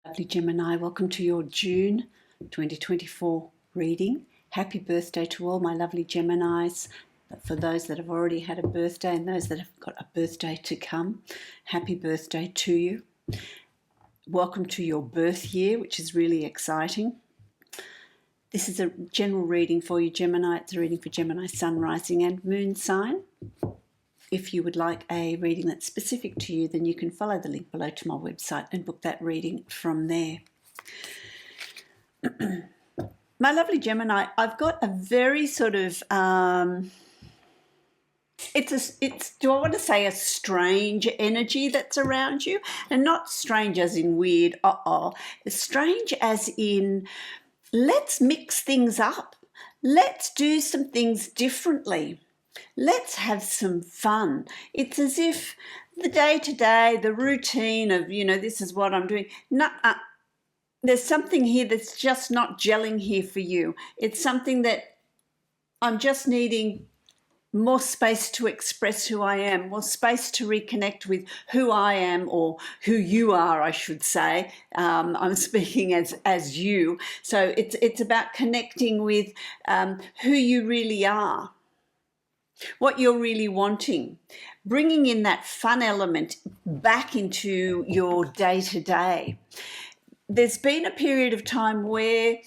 Lovely Gemini, welcome to your June 2024 reading. Happy birthday to all my lovely Geminis. For those that have already had a birthday and those that have got a birthday to come, happy birthday to you. Welcome to your birth year, which is really exciting. This is a general reading for you, Gemini. It's a reading for Gemini Sun, Rising and Moon sign. If you would like a reading that's specific to you, then you can follow the link below to my website and book that reading from there. My lovely Gemini, I've got a very sort of, do I want to say a strange energy that's around you? And not strange as in weird, strange as in, let's mix things up. Let's do some things differently. Let's have some fun. It's as if the day-to-day, the routine of, this is what I'm doing. There's something here that's just not gelling here for you. It's something that I'm just needing more space to express who I am, more space to reconnect with who I am, or who you are, I should say. I'm speaking as you. So it's about connecting with who you really are, what you're really wanting, bringing in that fun element back into your day-to-day. There's been a period of time where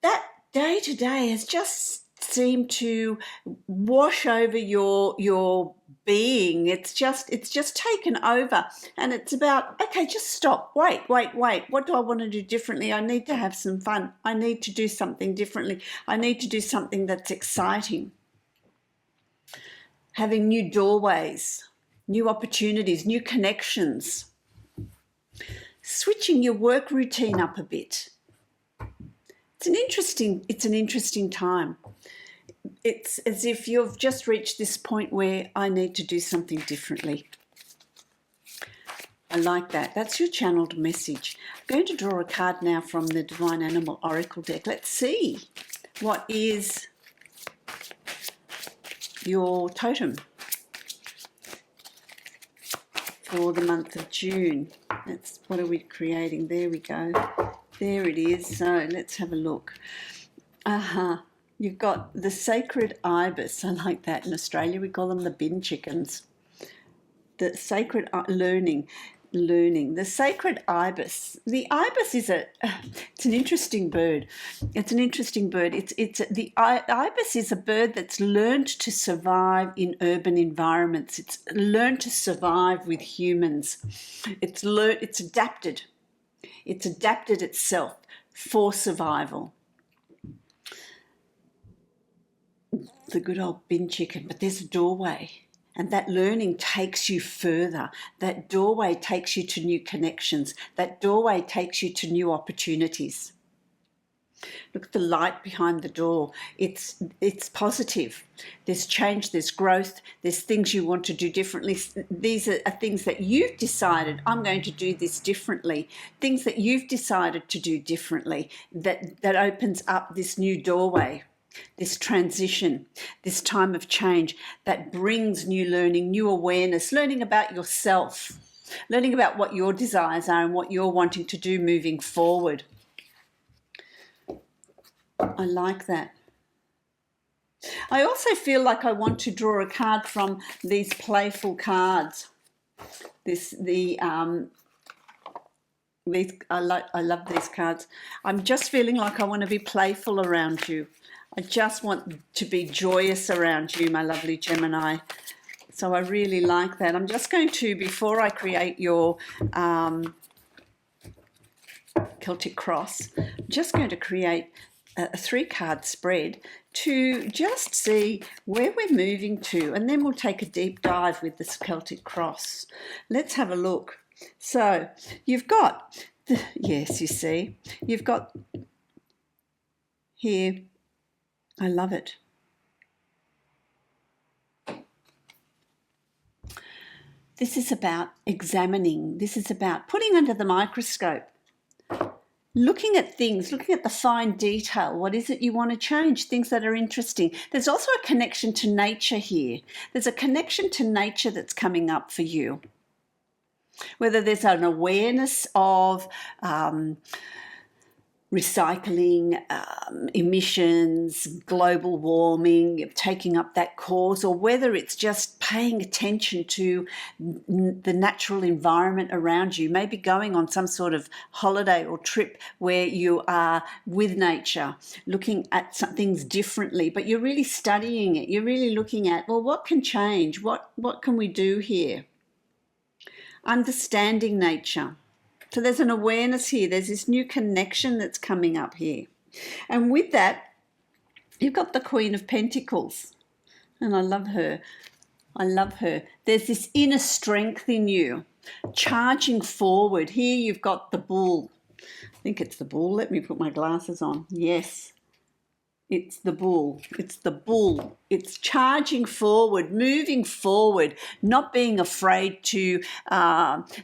that day-to-day has just seemed to wash over your being. It's just taken over, and it's about, okay, just stop, wait. What do I want to do differently? I need to have some fun. I need to do something differently. I need to do something that's exciting. Having new doorways, new opportunities, new connections. Switching your work routine up a bit. It's an interesting time. It's as if you've just reached this point where I need to do something differently. I like that. That's your channeled message. I'm going to draw a card now from the Divine Animal Oracle deck. Let's see what is your totem for the month of June. What are we creating? There we go. There it is. So let's have a look. You've got the sacred ibis. I like that. In Australia we call them the bin chickens. The sacred learning. The sacred ibis. The ibis is it's an interesting bird. It's an interesting bird. The ibis is a bird that's learned to survive in urban environments. It's learned to survive with humans. It's adapted. It's adapted itself for survival. The good old bin chicken, but there's a doorway. And that learning takes you further. That doorway takes you to new connections. That doorway takes you to new opportunities. Look at the light behind the door. It's positive. There's change, there's growth, there's things you want to do differently. These are things that you've decided, I'm going to do this differently. Things that you've decided to do differently that opens up this new doorway. This transition, this time of change that brings new learning, new awareness, learning about yourself, learning about what your desires are and what you're wanting to do moving forward. I like that. I also feel like I want to draw a card from these playful cards. I love these cards. I'm just feeling like I want to be playful around you. I just want to be joyous around you, my lovely Gemini. So I really like that. I'm just going to, before I create your Celtic cross, I'm just going to create a 3-card spread to just see where we're moving to, and then we'll take a deep dive with this Celtic cross. Let's have a look. So you've got, yes, you see, you've got here, I love it. This is about examining. This is about putting under the microscope, looking at things, looking at the fine detail. What is it you want to change? Things that are interesting. There's also a connection to nature here. There's a connection to nature that's coming up for you. whether there's an awareness of recycling, emissions, global warming, taking up that cause, or whether it's just paying attention to the natural environment around you, maybe going on some sort of holiday or trip where you are with nature, looking at some things differently, but you're really studying it. You're really looking at, well, what can change? What can we do here? Understanding nature. So there's an awareness here. There's this new connection that's coming up here. And with that, you've got the Queen of Pentacles. And I love her. I love her. There's this inner strength in you, charging forward. Here you've got the bull. I think it's the bull. Let me put my glasses on. Yes. It's the bull. It's the bull. It's charging forward, moving forward, not being afraid to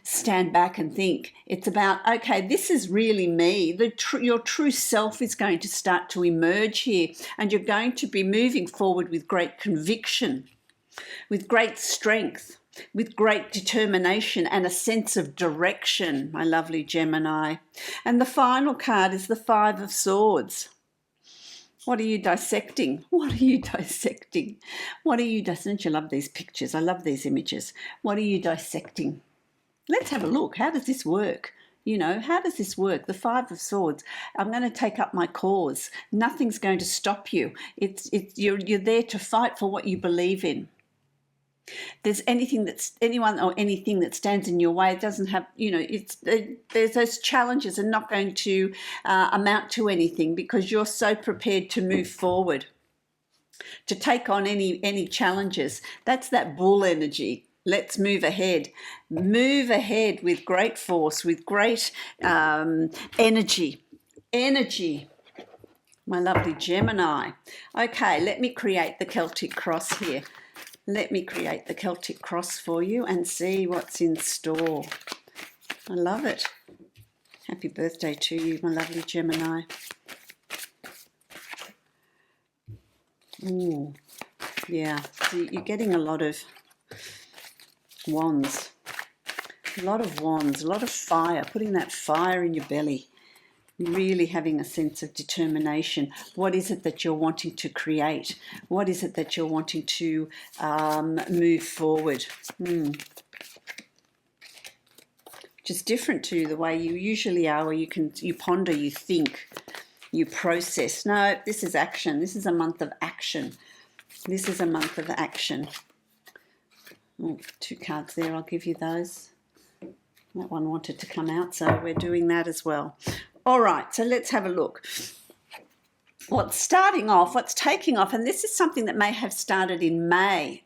stand back and think. It's about, okay, this is really me. Your true self is going to start to emerge here, and you're going to be moving forward with great conviction, with great strength, with great determination and a sense of direction, my lovely Gemini. And the final card is the Five of Swords. What are you dissecting? What are you dissecting? What are you dissecting? Don't you love these pictures? I love these images. What are you dissecting? Let's have a look. How does this work? You know, how does this work? The Five of Swords. I'm going to take up my cause. Nothing's going to stop you. You're there to fight for what you believe in. There's anything that stands in your way. It doesn't have, there's those challenges are not going to amount to anything, because you're so prepared to move forward, to take on any challenges. That's that bull energy. Let's move ahead. Move ahead with great force, with great energy. Energy. My lovely Gemini. Okay, let me create the Celtic cross here. Let me create the Celtic cross for you and see what's in store. I love it. Happy birthday to you, my lovely Gemini. Ooh, yeah. So you're getting a lot of wands. A lot of wands, a lot of fire, putting that fire in your belly. Really having a sense of determination. What is it that you're wanting to create? What is it that you're wanting to move forward? Just different to the way you usually are, where you ponder, you think, you process. No, this is action. This is a month of action. This is a month of action. Oh, 2 cards there. I'll give you those. That one wanted to come out, so we're doing that as well. All right, so let's have a look. What's starting off, what's taking off, and this is something that may have started in May.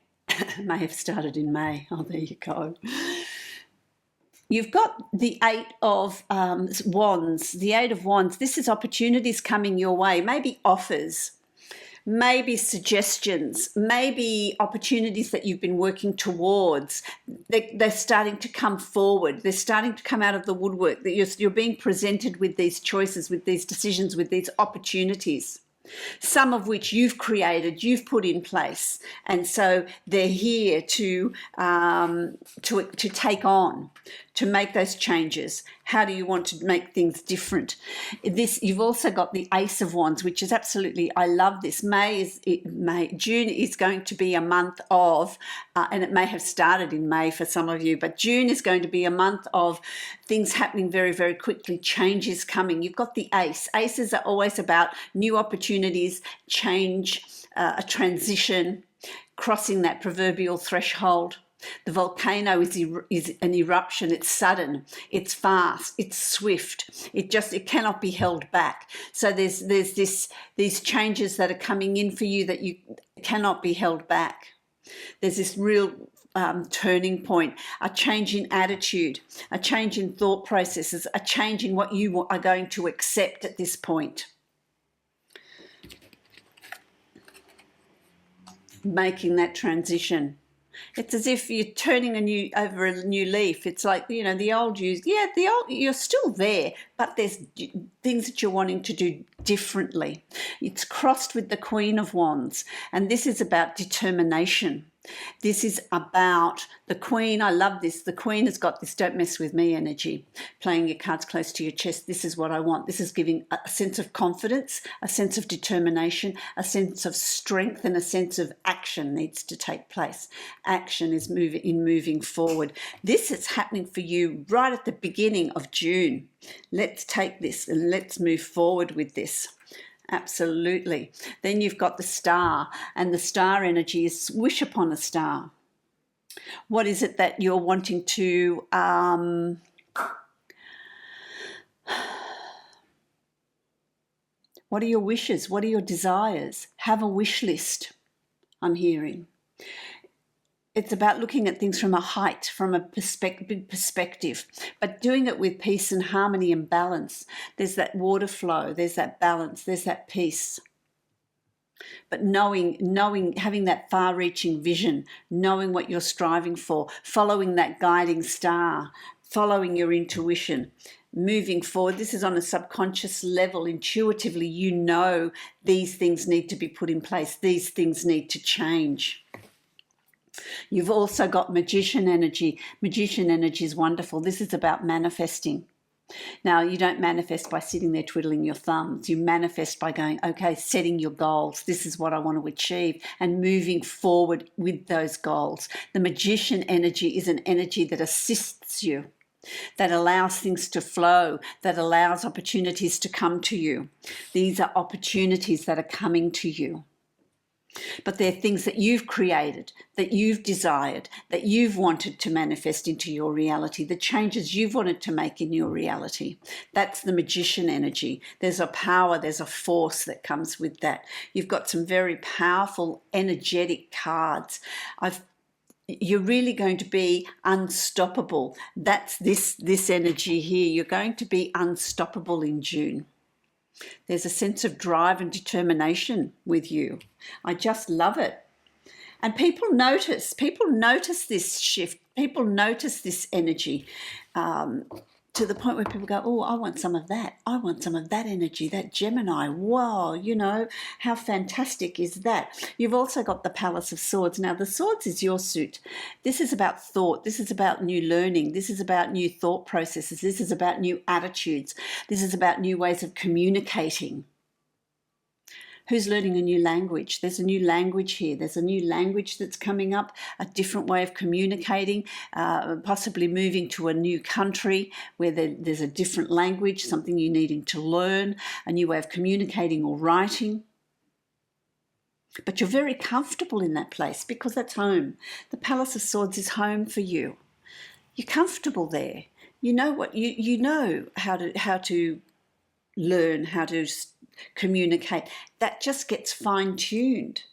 May have started in May. Oh, there you go. You've got the Eight of Wands. The Eight of Wands, this is opportunities coming your way, maybe offers, maybe suggestions, maybe opportunities that you've been working towards. They're starting to come forward. They're starting to come out of the woodwork. That you're being presented with these choices, with these decisions, with these opportunities, some of which you've created, you've put in place, and so they're here to take on, to make those changes. How do you want to make things different? You've also got the Ace of Wands, which is absolutely, I love this. June is going to be a month of, and it may have started in May for some of you, but June is going to be a month of things happening very, very quickly, changes coming. You've got the Ace. Aces are always about new opportunities, change, a transition, crossing that proverbial threshold. The volcano is an eruption. It's sudden, it's fast, it's swift. It cannot be held back. So there's these changes that are coming in for you that you cannot be held back. There's this real turning point, a change in attitude, a change in thought processes, a change in what you are going to accept at this point. Making that transition. It's as if you're turning over a new leaf. It's like, the old you're still there, but there's things that you're wanting to do differently. It's crossed with the Queen of Wands, and this is about determination. This is about the Queen. I love this. The Queen has got this don't mess with me energy, playing your cards close to your chest. This is what I want. This is giving a sense of confidence, a sense of determination, a sense of strength, and a sense of action needs to take place. Action is moving forward. This is happening for you right at the beginning of June. Let's take this and let's move forward with this. Absolutely. Then you've got the star, and the star energy is wish upon a star. What is it that you're wanting to what are your wishes? What are your desires? Have a wish list, I'm hearing. It's about looking at things from a height, from a big perspective, but doing it with peace and harmony and balance. There's that water flow, there's that balance, there's that peace. But knowing, having that far-reaching vision, knowing what you're striving for, following that guiding star, following your intuition, moving forward. This is on a subconscious level. Intuitively, you know these things need to be put in place. These things need to change. You've also got magician energy. Magician energy is wonderful. This is about manifesting. Now, you don't manifest by sitting there twiddling your thumbs. You manifest by going, okay, setting your goals. This is what I want to achieve, and moving forward with those goals. The magician energy is an energy that assists you, that allows things to flow, that allows opportunities to come to you. These are opportunities that are coming to you. But they're things that you've created, that you've desired, that you've wanted to manifest into your reality, the changes you've wanted to make in your reality. That's the magician energy. There's a power, there's a force that comes with that. You've got some very powerful, energetic cards. You're really going to be unstoppable. That's this energy here. You're going to be unstoppable in June. There's a sense of drive and determination with you. I just love it. And people notice this shift. People notice this energy to the point where people go, oh, I want some of that. I want some of that energy, that Gemini. Wow, how fantastic is that? You've also got the Palace of Swords. Now, the Swords is your suit. This is about thought. This is about new learning. This is about new thought processes. This is about new attitudes. This is about new ways of communicating. Who's learning a new language? There's a new language here. There's a new language that's coming up, a different way of communicating, possibly moving to a new country where there's a different language, something you're needing to learn, a new way of communicating or writing. But you're very comfortable in that place because that's home. The Palace of Swords is home for you. You're comfortable there. You know what you know how to learn, how to communicate. That just gets fine-tuned.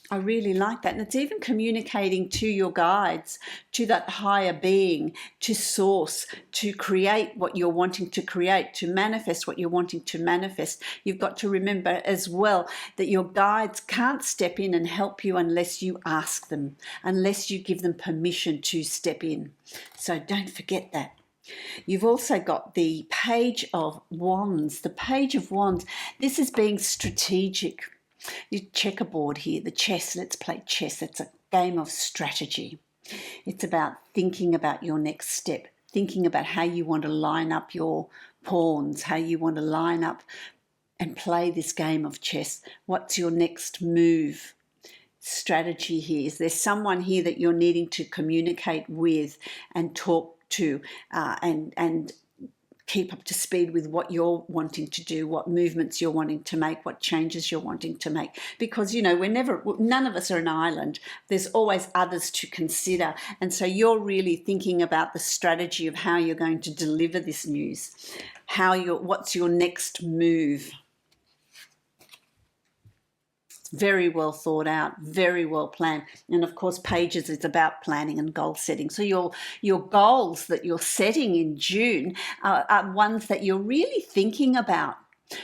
I really like that. And it's even communicating to your guides, to that higher being, to source, to create what you're wanting to create, to manifest what you're wanting to manifest. You've got to remember as well that your guides can't step in and help you unless you ask them, unless you give them permission to step in. So don't forget that. You've also got the Page of Wands. The Page of Wands, this is being strategic. Your checkerboard here, the chess, let's play chess. It's a game of strategy. It's about thinking about your next step, thinking about how you want to line up your pawns, how you want to line up and play this game of chess. What's your next move? Strategy here. Is there someone here that you're needing to communicate with and talk to and keep up to speed with what you're wanting to do, what movements you're wanting to make, what changes you're wanting to make? Because none of us are an island. There's always others to consider, and so you're really thinking about the strategy of how you're going to deliver this news, what's your next move. Very well thought out, very well planned. And of course, Pages is about planning and goal setting. So your goals that you're setting in June are ones that you're really thinking about.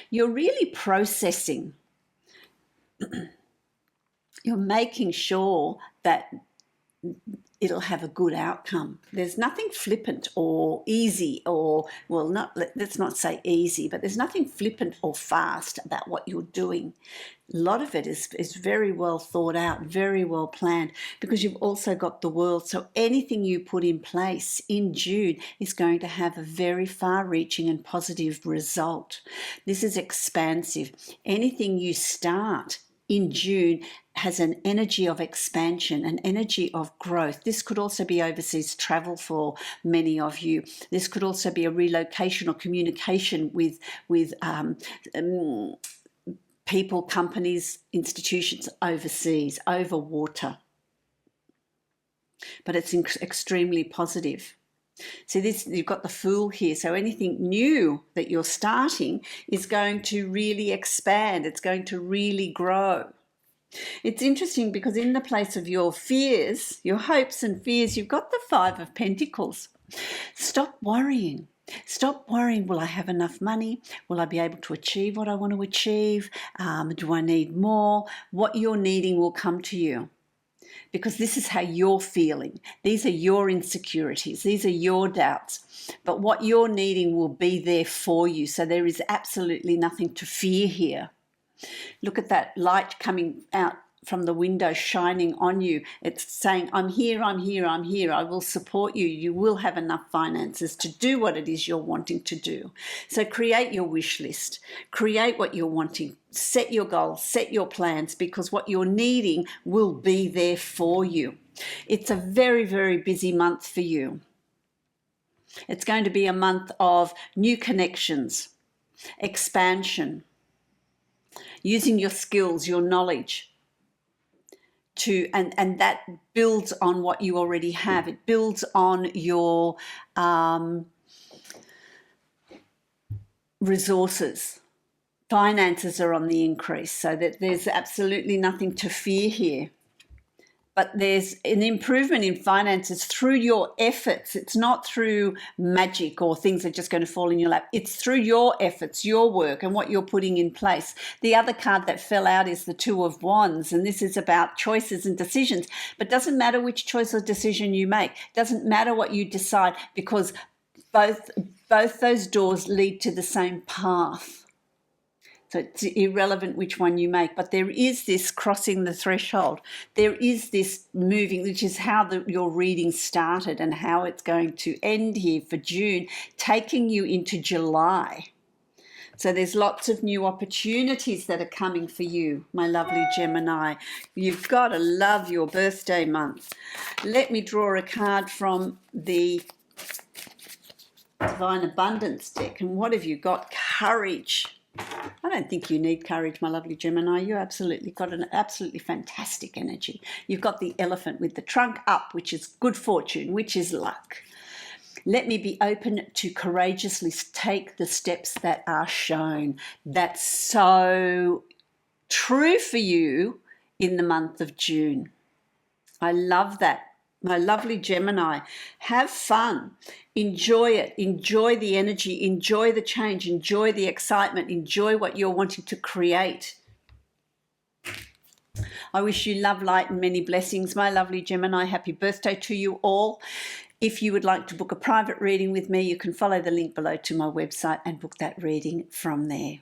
You're really processing. You're making sure that it'll have a good outcome. There's nothing flippant or easy, or, well, let's not say easy, but there's nothing flippant or fast about what you're doing. A lot of it is very well thought out, very well planned, because you've also got the world. So anything you put in place in June is going to have a very far-reaching and positive result. This is expansive. Anything you start in June has an energy of expansion, an energy of growth. This could also be overseas travel for many of you. This could also be a relocation or communication with people, companies, institutions overseas, over water. But it's extremely positive. See, this, you've got the Fool here. So anything new that you're starting is going to really expand. It's going to really grow. It's interesting because in the place of your fears, your hopes and fears, you've got the Five of Pentacles. Stop worrying. Stop worrying, will I have enough money? Will I be able to achieve what I want to achieve? Do I need more? What you're needing will come to you, because this is how you're feeling. These are your insecurities. These are your doubts. But what you're needing will be there for you. So there is absolutely nothing to fear here. Look at that light coming out from the window shining on you. It's saying, I'm here, I'm here, I'm here. I will support you. You will have enough finances to do what it is you're wanting to do. So create your wish list. Create what you're wanting. Set your goals, set your plans, because what you're needing will be there for you. It's a very, very busy month for you. It's going to be a month of new connections, expansion, using your skills, your knowledge, and that builds on what you already have. It builds on your resources. Finances are on the increase, so that there's absolutely nothing to fear here. But there's an improvement in finances through your efforts. It's not through magic or things that are just going to fall in your lap. It's through your efforts, your work, and what you're putting in place. The other card that fell out is the Two of Wands, and this is about choices and decisions. But it doesn't matter which choice or decision you make. It doesn't matter what you decide, because both those doors lead to the same path. So it's irrelevant which one you make, but there is this crossing the threshold. There is this moving, which is how your reading started and how it's going to end here for June, taking you into July. So there's lots of new opportunities that are coming for you, my lovely Gemini. You've got to love your birthday month. Let me draw a card from the Divine Abundance deck. And what have you got? Courage. I don't think you need courage, my lovely Gemini. You absolutely got an absolutely fantastic energy. You've got the Elephant with the trunk up, which is good fortune, which is luck. Let me be open to courageously take the steps that are shown. That's so true for you in the month of June. I love that. My lovely Gemini, have fun, enjoy it, enjoy the energy, enjoy the change, enjoy the excitement, enjoy what you're wanting to create. I wish you love, light, and many blessings, my lovely Gemini. Happy birthday to you all. If you would like to book a private reading with me, you can follow the link below to my website and book that reading from there.